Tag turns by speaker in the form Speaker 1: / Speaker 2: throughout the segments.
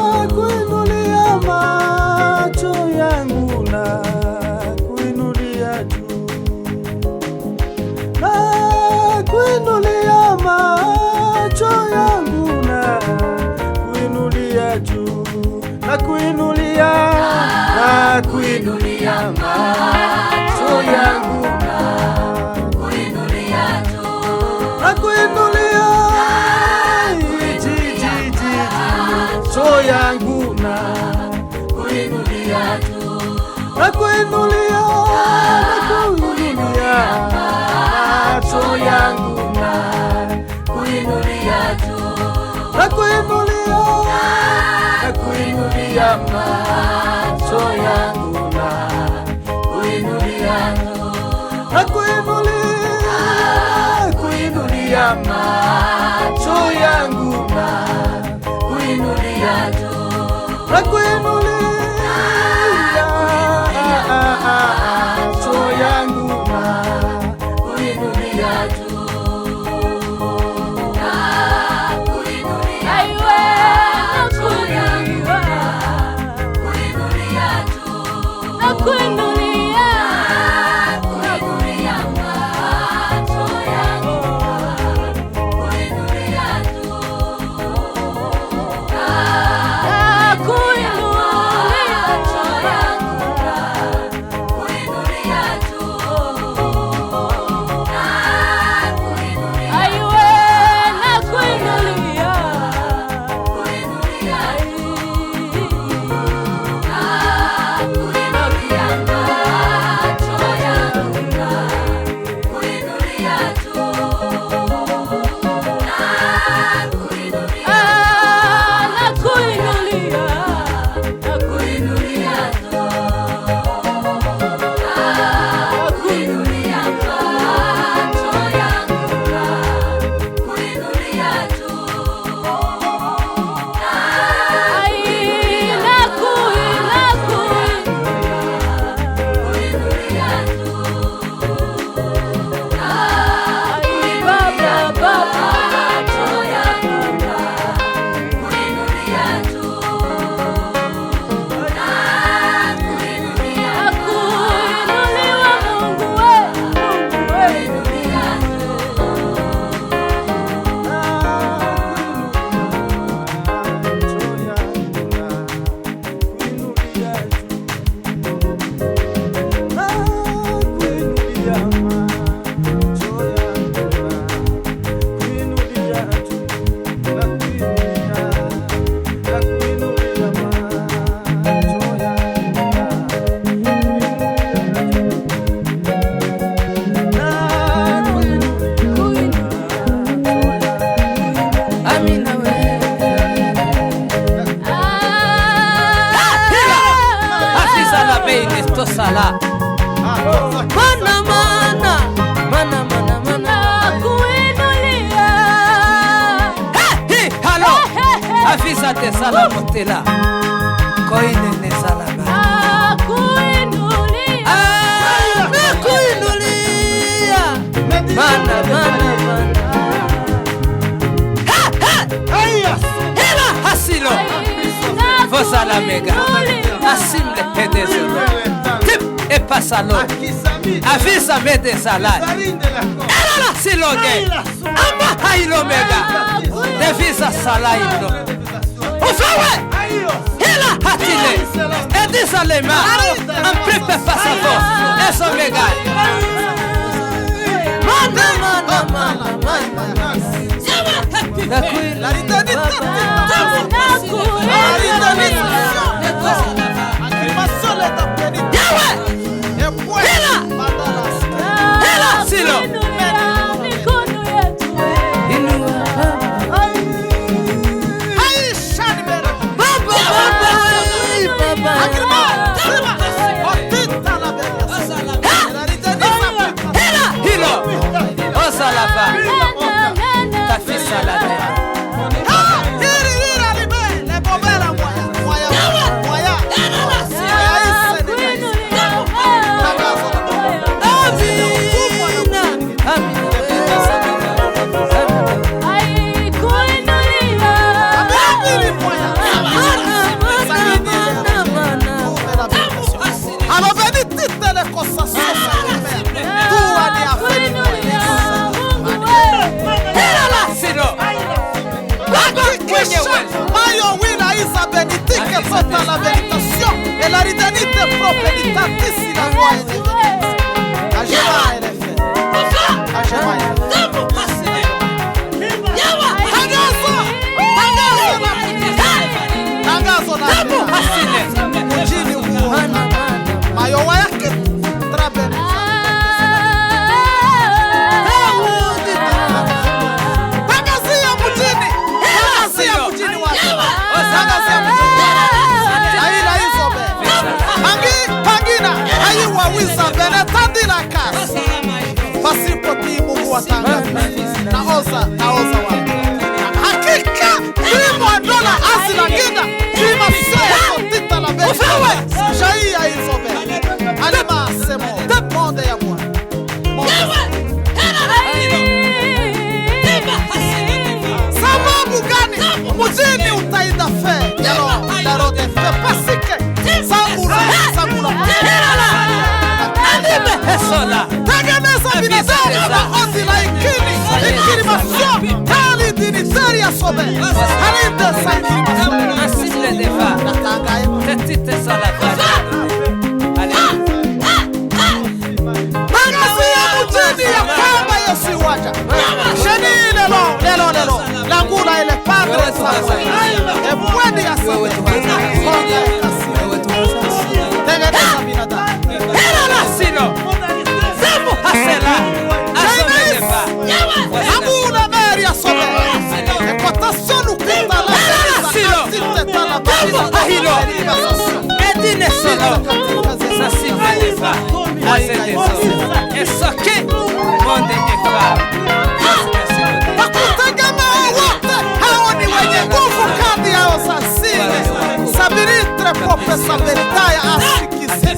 Speaker 1: Nakuinulia macho yangu nakuinulia juu, nakuinulia macho yangu nakuinulia juu, nakuinulia macho yangu nakuinulia juu, nakuinulia macho yangu nakuinulia juu, nakuinulia macho yangu nakuinulia juu, nakuinulia macho yangu nakuinulia juu.
Speaker 2: Sala mana kuinulia halo afisa te sala motela koine ne sala kuinulia mana hela hasilo fosala mega asimle pedezo e pasalo avisa mede salad ela siloge ama hailo mega devisa salaino ofawe ela hatile edisalema am prepe pasavo eso mega mana
Speaker 1: benitantisi la voix est devenue. Ajema elle est faite. Ajema elle est faite. Tangazo na mjini huo mayowa yake trabeni tangazia mjini watu tangazia mjini aila hizo be pangina haiwa wiza bene tandila kasi pasipo timu watanga naoza watu hakika primo dola asila gina prima sio tita la belle shaia hizo be alema semo monde ya bwana sababu gani mjini utaida fe lero de fe pasike sambula
Speaker 2: Sola.
Speaker 1: tegeneza binadamu na ozi la ikini masio tali diniteria sobe halinde sankiri masio
Speaker 2: Asile deva.
Speaker 1: natangaye
Speaker 2: Tetite sola.
Speaker 1: tangazia mjini ya kwamba Yesu waja sheni lelo langula ile padre sawa ebwedi ya sawa tegeneza binadamu
Speaker 2: Sino. Zemu hasela. Asome deva.
Speaker 1: Amuna meri ya sobe ekwatasyon ukita la asite tala
Speaker 2: Ahilo. Edine sino. Sasile deva. Asete sola. Esoke. Monde deva.
Speaker 1: wakutegemea wote hao ni wenye nguvu kadi yao sasile sabiritre pope saberitaya asikisi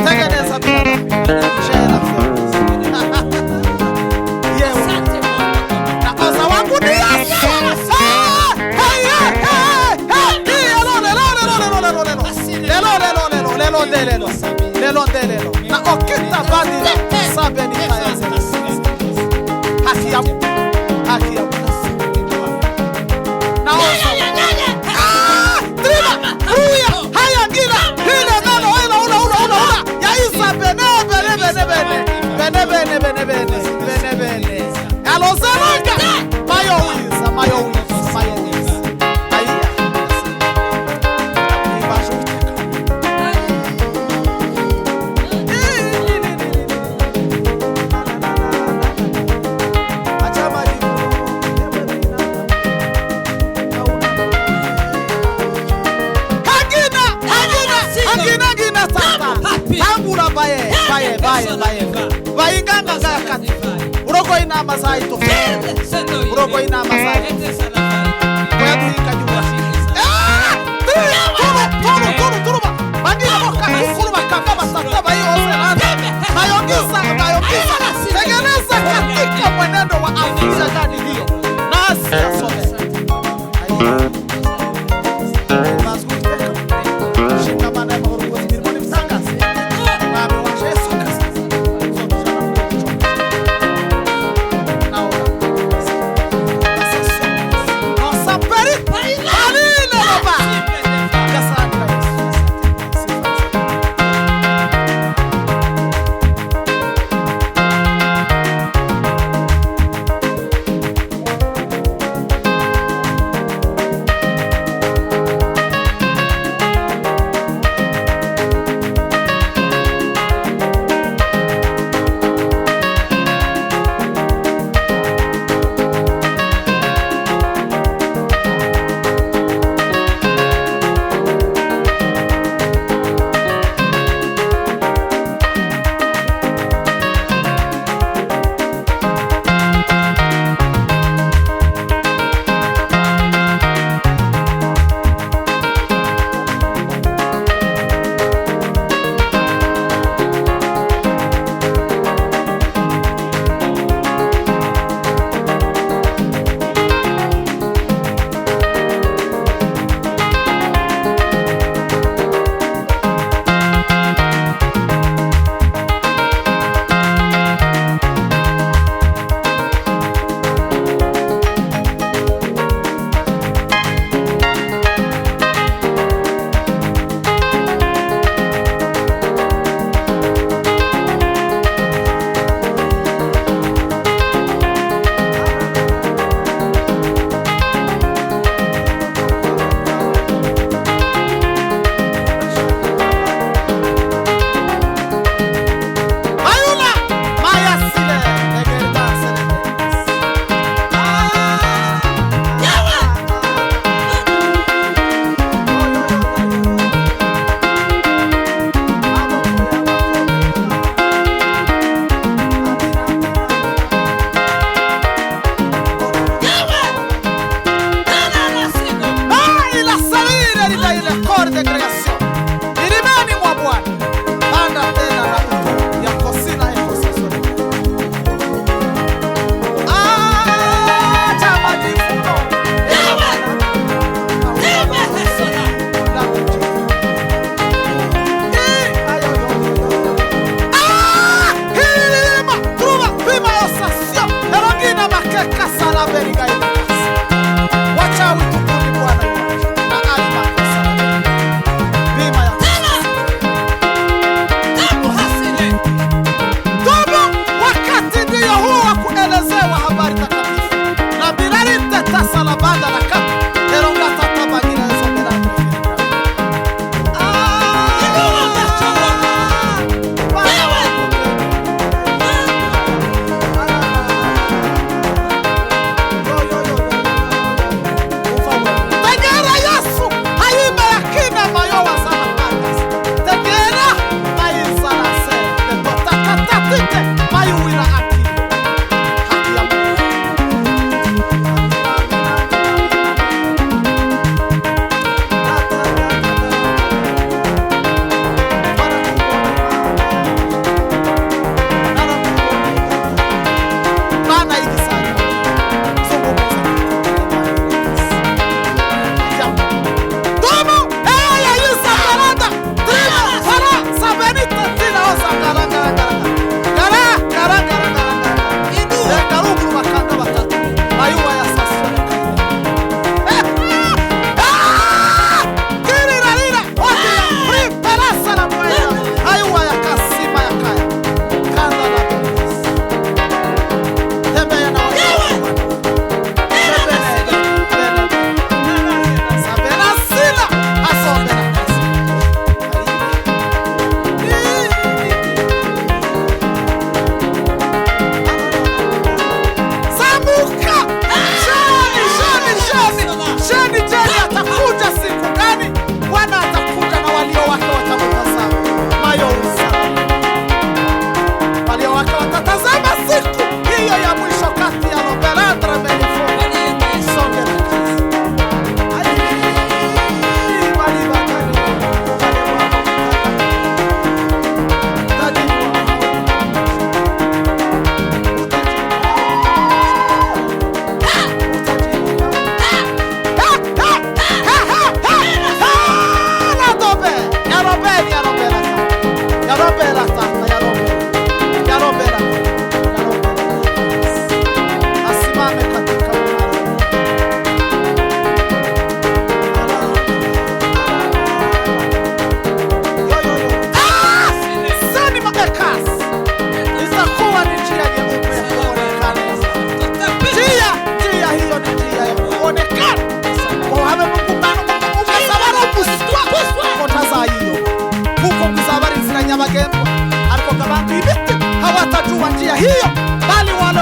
Speaker 1: tegeneza binadamu shela na oza wangu ni Yesu lelo na okita badila sabeni haki ya na oza trima huya haya ngila hile nalo una ya isa bene alozalanga mayo wiza aiya Hagina tata tambura baye bayinganga ngaya kati uroko ina mazai to uroko ina mazai kwa tuika jua turu bangira boka kuruma kanga basata bayi oselanda mayongisa tegeneza katika mwenendo wa afisa gani hiyo nasi asome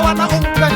Speaker 1: wanaomkanya